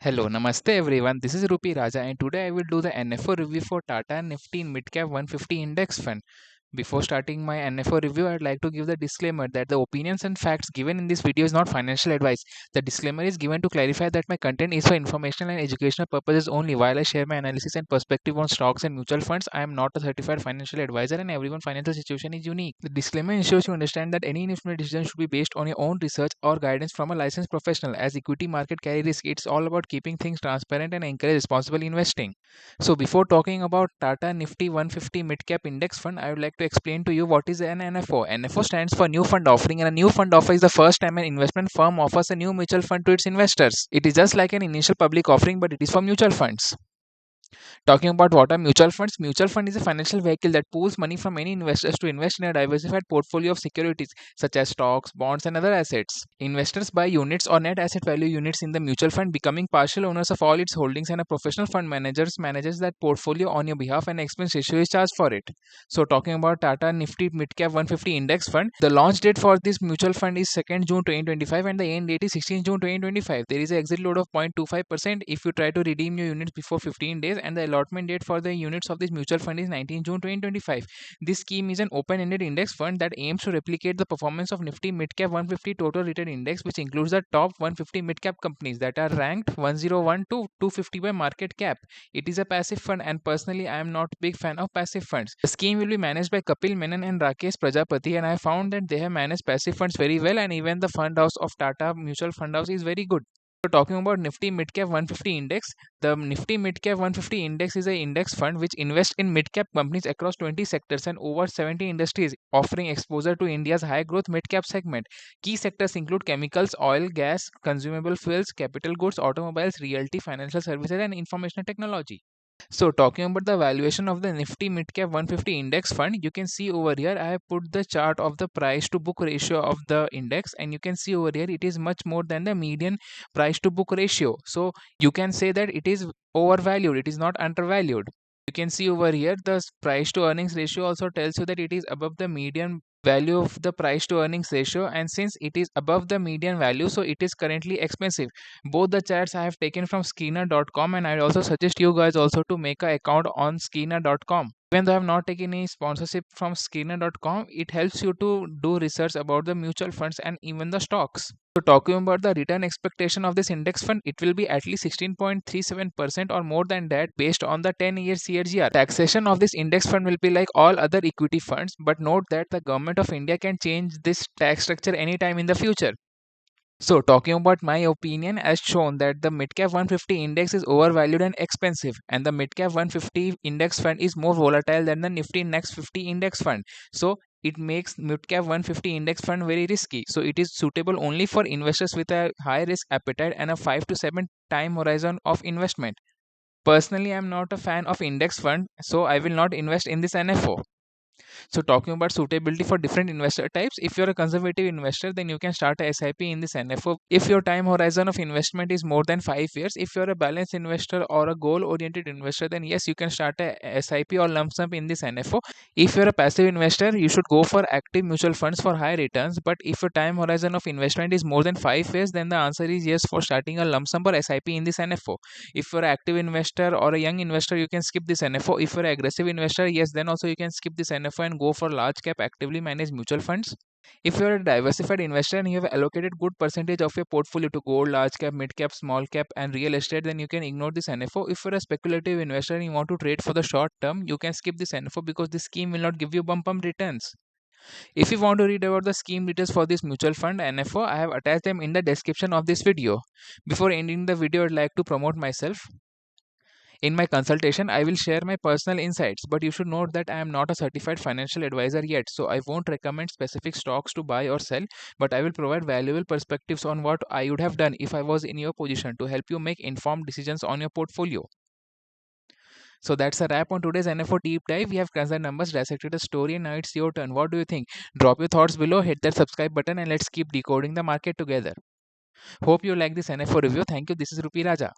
Hello, namaste everyone. This is Rupi Raja, and today I will do the NFO review for Tata Nifty Midcap 150 Index Fund. Before starting my NFO review, I'd like to give the disclaimer that the opinions and facts given in this video is not financial advice. The disclaimer is given to clarify that my content is for informational and educational purposes only. While I share my analysis and perspective on stocks and mutual funds, I am not a certified financial advisor and everyone's financial situation is unique. The disclaimer ensures you understand that any investment decision should be based on your own research or guidance from a licensed professional. As equity market carry risk, it's all about keeping things transparent and encourage responsible investing. So before talking about Tata Nifty 150 Midcap Index Fund, I would like to explain to you what is an NFO. NFO stands for New Fund Offering, and a new fund offer is the first time an investment firm offers a new mutual fund to its investors. It is just like an initial public offering, but it is for mutual funds. Talking about what are mutual fund is a financial vehicle that pools money from many investors to invest in a diversified portfolio of securities such as stocks, bonds, and other assets. Investors buy units or net asset value units in the mutual fund, becoming partial owners of all its holdings, and a professional fund manages that portfolio on your behalf, and expense ratio is charged for it. So, talking about Tata Nifty Midcap 150 Index Fund, the launch date for this mutual fund is 2nd June 2025, and the end date is 16th June 2025. There is an exit load of 0.25% if you try to redeem your units before 15 days, and the allotment date for the units of this mutual fund is 19 June 2025. This scheme is an open-ended index fund that aims to replicate the performance of Nifty Midcap 150 Total Return Index, which includes the top 150 midcap companies that are ranked 101 to 250 by market cap. It is a passive fund, and personally I am not a big fan of passive funds. The scheme will be managed by Kapil Menon and Rakesh Prajapati, and I found that they have managed passive funds very well, and even the fund house of Tata Mutual Fund House is very good. So talking about Nifty Midcap 150 Index, the Nifty Midcap 150 Index is an index fund which invests in midcap companies across 20 sectors and over 70 industries, offering exposure to India's high growth midcap segment. Key sectors include chemicals, oil, gas, consumable fuels, capital goods, automobiles, realty, financial services, and information technology. So talking about the valuation of the Nifty Midcap 150 Index Fund, you can see over here I have put the chart of the price to book ratio of the index, and you can see over here it is much more than the median price to book ratio. So you can say that it is overvalued, it is not undervalued. You can see over here the price to earnings ratio also tells you that it is above the median value of the price to earnings ratio, and since it is above the median value, so it is currently expensive. Both the charts I have taken from Skinner.com, and I also suggest you guys also to make an account on Skinner.com. Even though I have not taken any sponsorship from Skinner.com, it helps you to do research about the mutual funds and even the stocks. So talking about the return expectation of this index fund, it will be at least 16.37% or more than that based on the 10-year CAGR. Taxation of this index fund will be like all other equity funds, but note that the government of India can change this tax structure anytime in the future. So, talking about my opinion, as shown that the Midcap 150 index is overvalued and expensive, and the Midcap 150 index fund is more volatile than the Nifty Next 50 index fund. So, it makes Midcap 150 index fund very risky. So, it is suitable only for investors with a high risk appetite and a 5 to 7 time horizon of investment. Personally, I am not a fan of index fund, so I will not invest in this NFO. So talking about suitability for different investor types, if you're a conservative investor, then you can start a SIP in this NFO. If your time horizon of investment is more than 5 years, if you're a balanced investor or a goal oriented investor, then yes, you can start a SIP or lump sum in this NFO. If you're a passive investor, you should go for active mutual funds for high returns. But if your time horizon of investment is more than 5 years, then the answer is yes for starting a lump sum or SIP in this NFO. If you're an active investor or a young investor, you can skip this NFO. If you're an aggressive investor, yes, then also you can skip this NFO and go for large cap actively managed mutual funds. If you're a diversified investor and you have allocated good percentage of your portfolio to gold, large cap, mid cap, small cap, and real estate, then you can ignore this NFO. If you're a speculative investor and you want to trade for the short term, you can skip this NFO because this scheme will not give you bump returns. If you want to read about the scheme details for this mutual fund NFO, I have attached them in the description of this video. Before ending the video, I'd like to promote myself. In my consultation, I will share my personal insights, but you should note that I am not a certified financial advisor yet, so I won't recommend specific stocks to buy or sell, but I will provide valuable perspectives on what I would have done if I was in your position to help you make informed decisions on your portfolio. So that's a wrap on today's NFO deep dive. We have considered numbers, dissected the story, and now it's your turn. What do you think? Drop your thoughts below, hit that subscribe button, and let's keep decoding the market together. Hope you like this NFO review. Thank you. This is Rupi Raja.